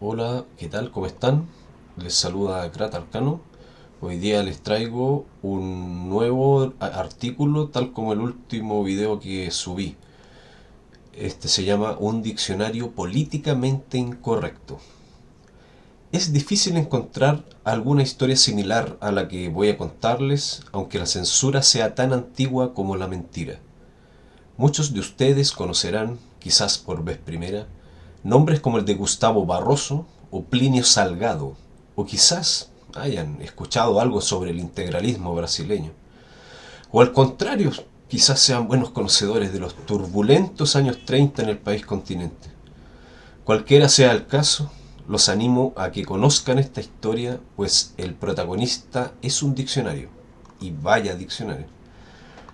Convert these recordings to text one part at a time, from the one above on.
Hola, ¿qué tal? ¿Cómo están? Les saluda Krat Arcano. Hoy día les traigo un nuevo artículo, tal como el último video que subí. Este se llama Un diccionario políticamente incorrecto. Es difícil encontrar alguna historia similar a la que voy a contarles, aunque la censura sea tan antigua como la mentira. Muchos de ustedes conocerán, quizás por vez primera, nombres como el de Gustavo Barroso o Plinio Salgado, o quizás hayan escuchado algo sobre el integralismo brasileño. O al contrario, quizás sean buenos conocedores de los turbulentos años 30 en el país continente. Cualquiera sea el caso, los animo a que conozcan esta historia, pues el protagonista es un diccionario. Y vaya diccionario.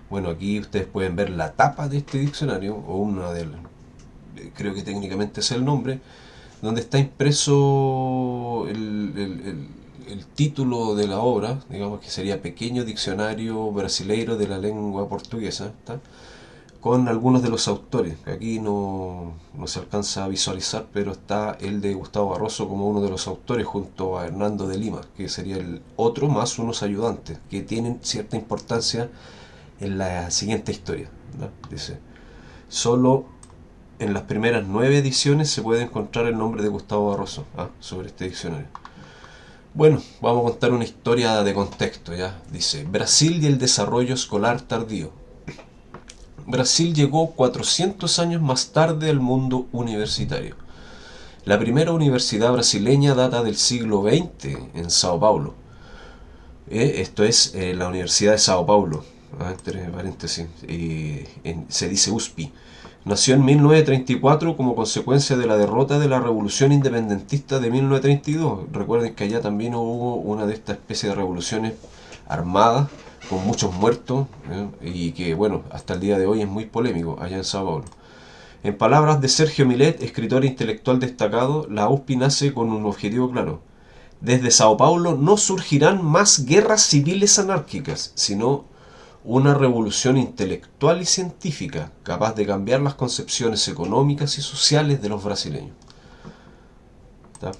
Bueno, aquí ustedes pueden ver la tapa de este diccionario, o una de las, creo que técnicamente es el nombre, donde está impreso el título de la obra, digamos que sería Pequeño Diccionario Brasileiro de la Lengua Portuguesa, ¿está? Con algunos de los autores. Aquí no se alcanza a visualizar, pero está el de Gustavo Barroso como uno de los autores junto a Hernando de Lima, que sería el otro más unos ayudantes, que tienen cierta importancia en la siguiente historia, ¿no? Dice, solo en las primeras 9 ediciones se puede encontrar el nombre de Gustavo Barroso sobre este diccionario. Bueno, vamos a contar una historia de contexto, ¿ya? Dice, Brasil y el desarrollo escolar tardío. Brasil llegó 400 años más tarde al mundo universitario. La primera universidad brasileña data del siglo XX en Sao Paulo. Esto es la Universidad de Sao Paulo, entre paréntesis, se dice USP. Nació en 1934 como consecuencia de la derrota de la Revolución Independentista de 1932. Recuerden que allá también hubo una de estas especies de revoluciones armadas con muchos muertos, y que, bueno, hasta el día de hoy es muy polémico allá en Sao Paulo. En palabras de Sergio Millet, escritor e intelectual destacado, la USP nace con un objetivo claro: desde Sao Paulo no surgirán más guerras civiles anárquicas, sino una revolución intelectual y científica capaz de cambiar las concepciones económicas y sociales de los brasileños. ¿Tá?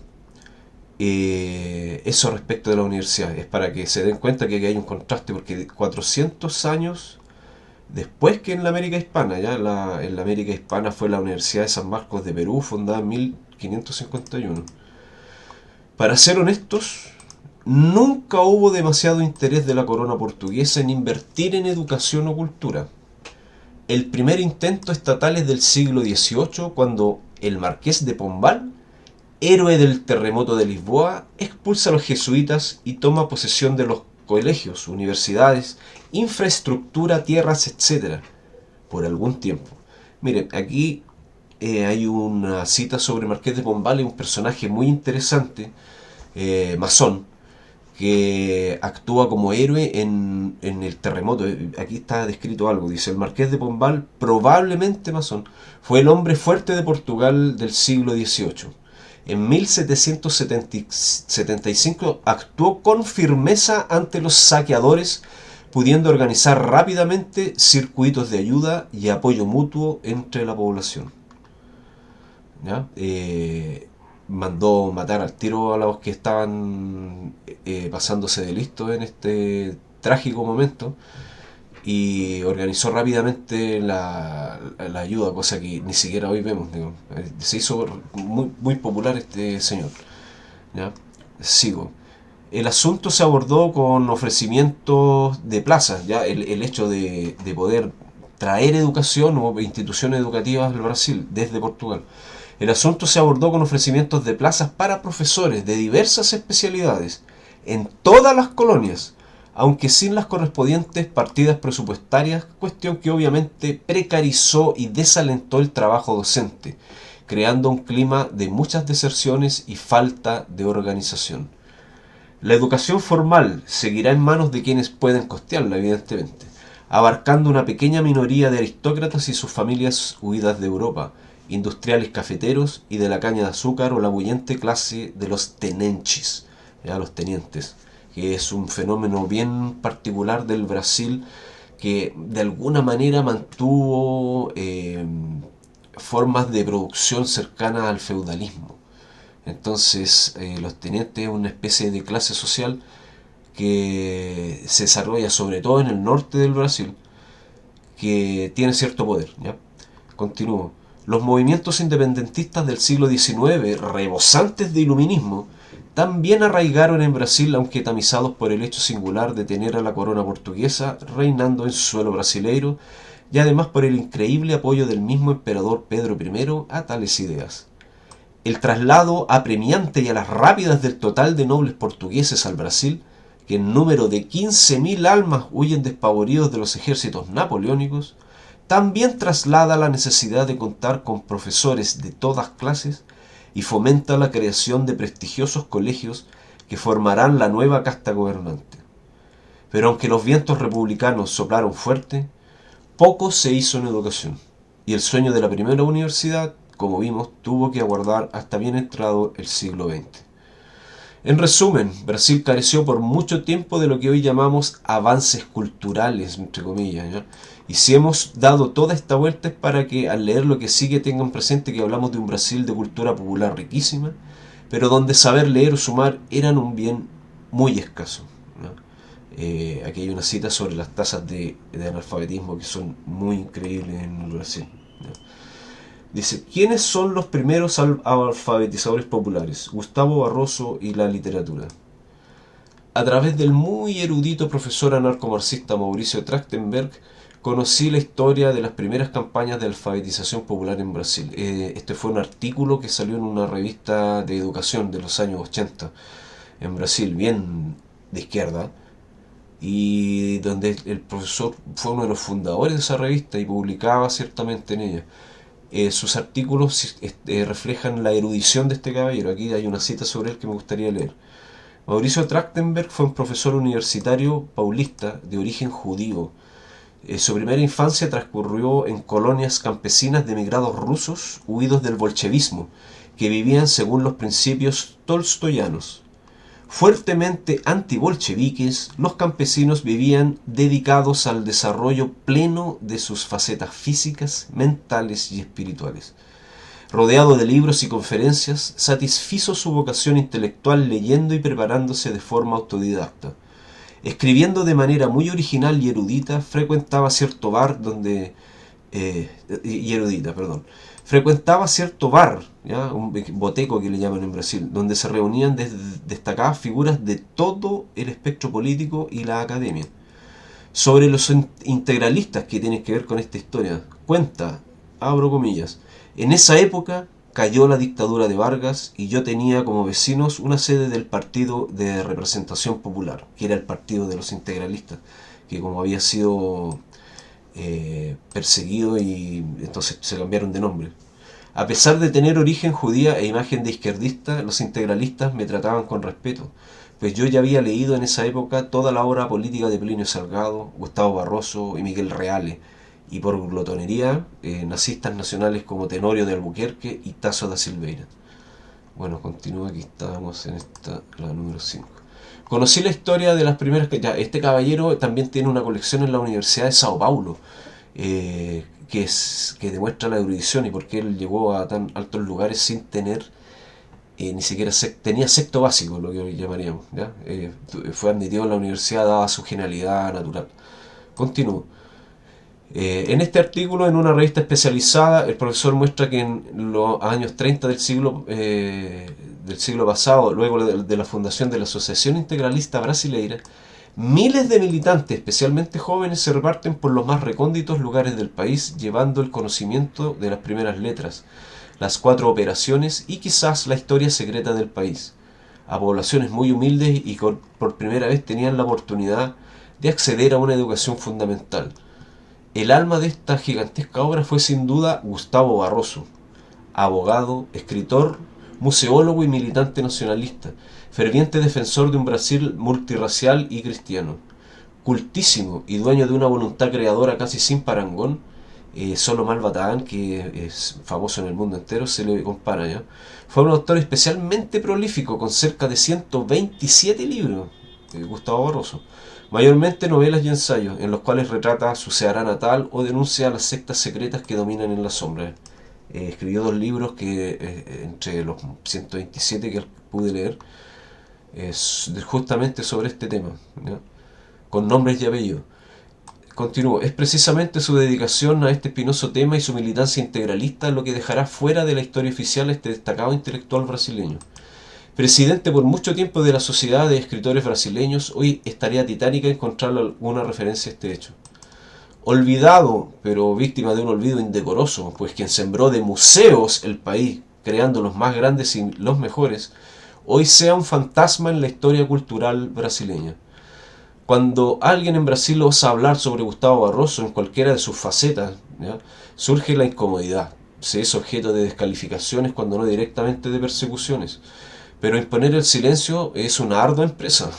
Eso respecto de la universidad, es para que se den cuenta que hay un contraste, porque 400 años después que en la América Hispana, en la América Hispana fue la Universidad de San Marcos de Perú, fundada en 1551. Para ser honestos, nunca hubo demasiado interés de la corona portuguesa en invertir en educación o cultura. El primer intento estatal es del siglo XVIII, cuando el marqués de Pombal, héroe del terremoto de Lisboa, expulsa a los jesuitas y toma posesión de los colegios, universidades, infraestructura, tierras, etcétera, por algún tiempo. Miren, aquí hay una cita sobre el marqués de Pombal, un personaje muy interesante, masón, que actúa como héroe en el terremoto. Aquí está descrito algo, dice, el marqués de Pombal, probablemente masón, fue el hombre fuerte de Portugal del siglo XVIII. En 1775 actuó con firmeza ante los saqueadores, pudiendo organizar rápidamente circuitos de ayuda y apoyo mutuo entre la población. ¿Ya? Mandó matar al tiro a los que estaban pasándose de listo en este trágico momento, y organizó rápidamente la ayuda, cosa que ni siquiera hoy vemos. Digo. Se hizo muy popular este señor. ¿Ya? Sigo. El asunto se abordó con ofrecimientos de plazas, ya el hecho de poder traer educación o instituciones educativas al Brasil desde Portugal. El asunto se abordó con ofrecimientos de plazas para profesores de diversas especialidades en todas las colonias, aunque sin las correspondientes partidas presupuestarias, cuestión que obviamente precarizó y desalentó el trabajo docente, creando un clima de muchas deserciones y falta de organización. La educación formal seguirá en manos de quienes pueden costearla, evidentemente, abarcando una pequeña minoría de aristócratas y sus familias huidas de Europa, industriales cafeteros y de la caña de azúcar, o la bullente clase de los tenenchis, ya, los tenientes, que es un fenómeno bien particular del Brasil, que de alguna manera mantuvo formas de producción cercanas al feudalismo. Entonces, los tenientes es una especie de clase social que se desarrolla sobre todo en el norte del Brasil, que tiene cierto poder. ¿Ya? Continúo. Los movimientos independentistas del siglo XIX, rebosantes de iluminismo, también arraigaron en Brasil, aunque tamizados por el hecho singular de tener a la corona portuguesa reinando en suelo brasileiro, y además por el increíble apoyo del mismo emperador Pedro I a tales ideas. El traslado apremiante y a las rápidas del total de nobles portugueses al Brasil, que en número de 15.000 almas huyen despavoridos de los ejércitos napoleónicos, también traslada la necesidad de contar con profesores de todas clases y fomenta la creación de prestigiosos colegios que formarán la nueva casta gobernante. Pero aunque los vientos republicanos soplaron fuerte, poco se hizo en educación, y el sueño de la primera universidad, como vimos, tuvo que aguardar hasta bien entrado el siglo XX. En resumen, Brasil careció por mucho tiempo de lo que hoy llamamos avances culturales, entre comillas, ¿ya? Y si hemos dado toda esta vuelta es para que al leer lo que sigue tengan presente que hablamos de un Brasil de cultura popular riquísima, pero donde saber leer o sumar eran un bien muy escaso, ¿no? Aquí hay una cita sobre las tasas de analfabetismo que son muy increíbles en Brasil, ¿no? Dice, ¿quiénes son los primeros alfabetizadores populares? Gustavo Barroso y la literatura. A través del muy erudito profesor anarcomarxista Mauricio Trachtenberg, conocí la historia de las primeras campañas de alfabetización popular en Brasil. Este fue un artículo que salió en una revista de educación de los años 80 en Brasil, bien de izquierda, y donde el profesor fue uno de los fundadores de esa revista y publicaba ciertamente en ella. Sus artículos reflejan la erudición de este caballero. Aquí hay una cita sobre él que me gustaría leer. Mauricio Trachtenberg fue un profesor universitario paulista de origen judío. Su primera infancia transcurrió en colonias campesinas de emigrados rusos huidos del bolchevismo, que vivían según los principios tolstoyanos. Fuertemente antibolcheviques, los campesinos vivían dedicados al desarrollo pleno de sus facetas físicas, mentales y espirituales. Rodeado de libros y conferencias, satisfizo su vocación intelectual leyendo y preparándose de forma autodidacta. Escribiendo de manera muy original y erudita, frecuentaba cierto bar donde... Frecuentaba cierto bar, ¿ya? Un boteco que le llaman en Brasil, donde se reunían destacadas figuras de todo el espectro político y la academia. Sobre los integralistas que tienen que ver con esta historia, cuenta, abro comillas, en esa época cayó la dictadura de Vargas y yo tenía como vecinos una sede del Partido de Representación Popular, que era el partido de los integralistas, que como había sido perseguido y entonces se cambiaron de nombre. A pesar de tener origen judía e imagen de izquierdista, los integralistas me trataban con respeto, pues yo ya había leído en esa época toda la obra política de Plinio Salgado, Gustavo Barroso y Miguel Reale, y por glotonería, nazistas nacionales como Tenorio de Albuquerque y Tasso da Silveira. Bueno, continúa, aquí estábamos en la número 5. Conocí la historia de las primeras... este caballero también tiene una colección en la Universidad de Sao Paulo, que demuestra la erudición y por qué él llegó a tan altos lugares sin tener ni siquiera tenía sexto básico, lo que hoy llamaríamos, ¿ya? Fue admitido en la universidad dada su genialidad natural. Continúo. En este artículo, en una revista especializada, el profesor muestra que en los años 30 del siglo pasado, luego de la fundación de la Asociación Integralista Brasileira, miles de militantes, especialmente jóvenes, se reparten por los más recónditos lugares del país, llevando el conocimiento de las primeras letras, las 4 operaciones y quizás la historia secreta del país, a poblaciones muy humildes y que por primera vez tenían la oportunidad de acceder a una educación fundamental. El alma de esta gigantesca obra fue sin duda Gustavo Barroso, abogado, escritor, museólogo y militante nacionalista, ferviente defensor de un Brasil multirracial y cristiano. Cultísimo y dueño de una voluntad creadora casi sin parangón, solo Malbatán, que es famoso en el mundo entero, se le compara, ¿ya? Fue un autor especialmente prolífico, con cerca de 127 libros, Gustavo Barroso, mayormente novelas y ensayos, en los cuales retrata su Ceará natal o denuncia las sectas secretas que dominan en la sombra. Escribió 2 libros que entre los 127 que pude leer, justamente sobre este tema, ¿ya? Con nombres y apellidos. Continúo. Es precisamente su dedicación a este espinoso tema y su militancia integralista lo que dejará fuera de la historia oficial a este destacado intelectual brasileño. Presidente por mucho tiempo de la Sociedad de Escritores Brasileños, hoy es tarea titánica encontrar alguna referencia a este hecho. Olvidado, pero víctima de un olvido indecoroso, pues quien sembró de museos el país, creando los más grandes y los mejores, hoy sea un fantasma en la historia cultural brasileña. Cuando alguien en Brasil osa hablar sobre Gustavo Barroso en cualquiera de sus facetas, ¿ya?, surge la incomodidad. Se es objeto de descalificaciones, cuando no directamente de persecuciones. Pero imponer el silencio es una ardua empresa.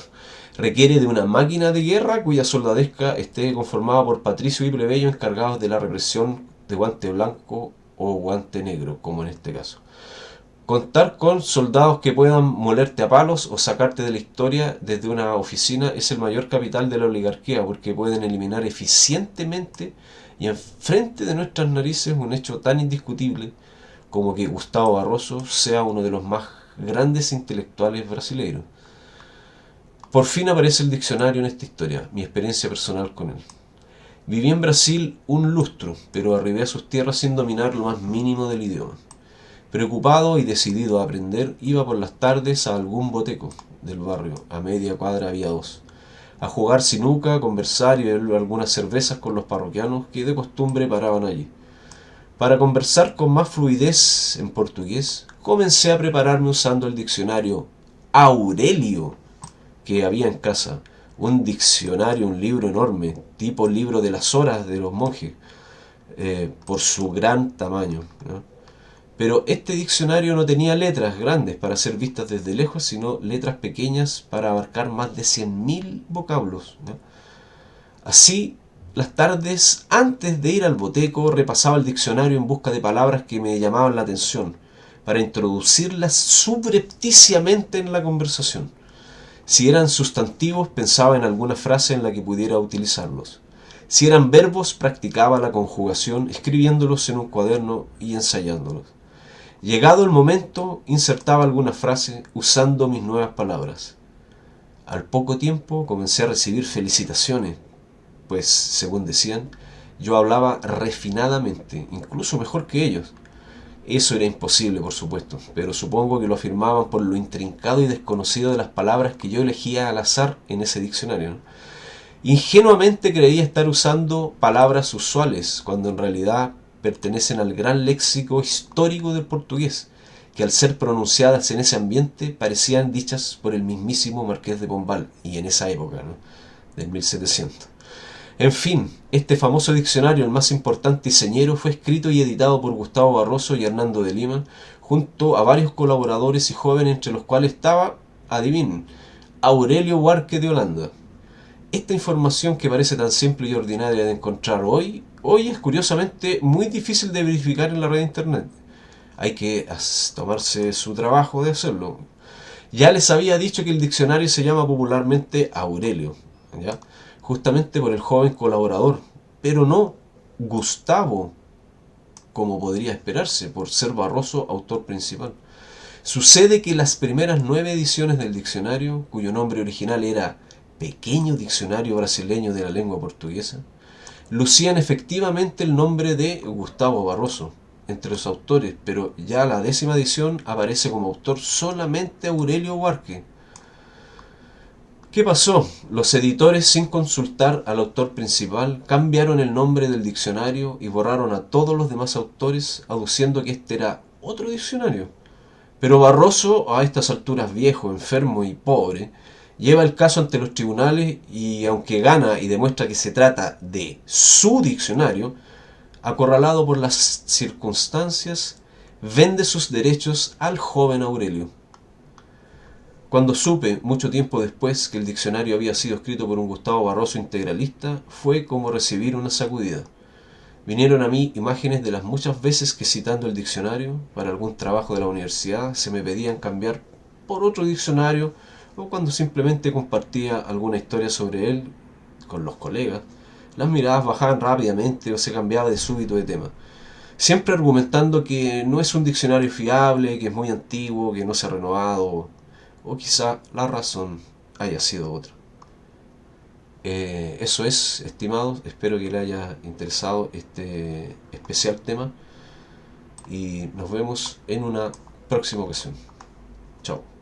Requiere de una máquina de guerra cuya soldadesca esté conformada por patricios y plebeyos encargados de la represión de guante blanco o guante negro, como en este caso. Contar con soldados que puedan molerte a palos o sacarte de la historia desde una oficina es el mayor capital de la oligarquía, porque pueden eliminar eficientemente y enfrente de nuestras narices un hecho tan indiscutible como que Gustavo Barroso sea uno de los más grandes intelectuales brasileños. Por fin aparece el diccionario en esta historia, mi experiencia personal con él. Viví en Brasil un lustro, pero arribé a sus tierras sin dominar lo más mínimo del idioma. Preocupado y decidido a aprender, iba por las tardes a algún boteco del barrio, a media cuadra había 2, a jugar sinuca, a conversar y beber algunas cervezas con los parroquianos que de costumbre paraban allí. Para conversar con más fluidez en portugués, comencé a prepararme usando el diccionario Aurelio que había en casa. Un diccionario, un libro enorme, tipo libro de las horas de los monjes, por su gran tamaño, ¿no? Pero este diccionario no tenía letras grandes para ser vistas desde lejos, sino letras pequeñas para abarcar más de 100.000 vocablos, ¿no? Así, las tardes antes de ir al boteco repasaba el diccionario en busca de palabras que me llamaban la atención, para introducirlas subrepticiamente en la conversación. Si eran sustantivos, pensaba en alguna frase en la que pudiera utilizarlos. Si eran verbos, practicaba la conjugación, escribiéndolos en un cuaderno y ensayándolos. Llegado el momento, insertaba alguna frase usando mis nuevas palabras. Al poco tiempo comencé a recibir felicitaciones, pues, según decían, yo hablaba refinadamente, incluso mejor que ellos. Eso era imposible, por supuesto, pero supongo que lo afirmaban por lo intrincado y desconocido de las palabras que yo elegía al azar en ese diccionario, ¿no? Ingenuamente creía estar usando palabras usuales, cuando en realidad pertenecen al gran léxico histórico del portugués, que al ser pronunciadas en ese ambiente parecían dichas por el mismísimo Marqués de Pombal, y en esa época, ¿no?, del 1700. En fin, este famoso diccionario, el más importante y señero, fue escrito y editado por Gustavo Barroso y Hernando de Lima, junto a varios colaboradores y jóvenes, entre los cuales estaba, adivinen, Aurelio Warque de Holanda. Esta información, que parece tan simple y ordinaria de encontrar hoy es curiosamente muy difícil de verificar en la red de internet. Hay que tomarse su trabajo de hacerlo. Ya les había dicho que el diccionario se llama popularmente Aurelio, ¿ya?, justamente por el joven colaborador, pero no Gustavo, como podría esperarse, por ser Barroso autor principal. Sucede que las primeras 9 ediciones del diccionario, cuyo nombre original era Pequeño Diccionario Brasileño de la Lengua Portuguesa, lucían efectivamente el nombre de Gustavo Barroso entre los autores, pero ya la 10ª edición aparece como autor solamente Aurelio Warque. ¿Qué pasó? Los editores, sin consultar al autor principal, cambiaron el nombre del diccionario y borraron a todos los demás autores, aduciendo que este era otro diccionario. Pero Barroso, a estas alturas viejo, enfermo y pobre, lleva el caso ante los tribunales y, aunque gana y demuestra que se trata de su diccionario, acorralado por las circunstancias, vende sus derechos al joven Aurelio. Cuando supe, mucho tiempo después, que el diccionario había sido escrito por un Gustavo Barroso integralista, fue como recibir una sacudida. Vinieron a mí imágenes de las muchas veces que, citando el diccionario para algún trabajo de la universidad, se me pedían cambiar por otro diccionario, o cuando simplemente compartía alguna historia sobre él con los colegas, las miradas bajaban rápidamente o se cambiaba de súbito de tema. siempre argumentando que no es un diccionario fiable, que es muy antiguo, que no se ha renovado, o quizá la razón haya sido otra. Eso es, estimados, espero que les haya interesado este especial tema y nos vemos en una próxima ocasión. Chao.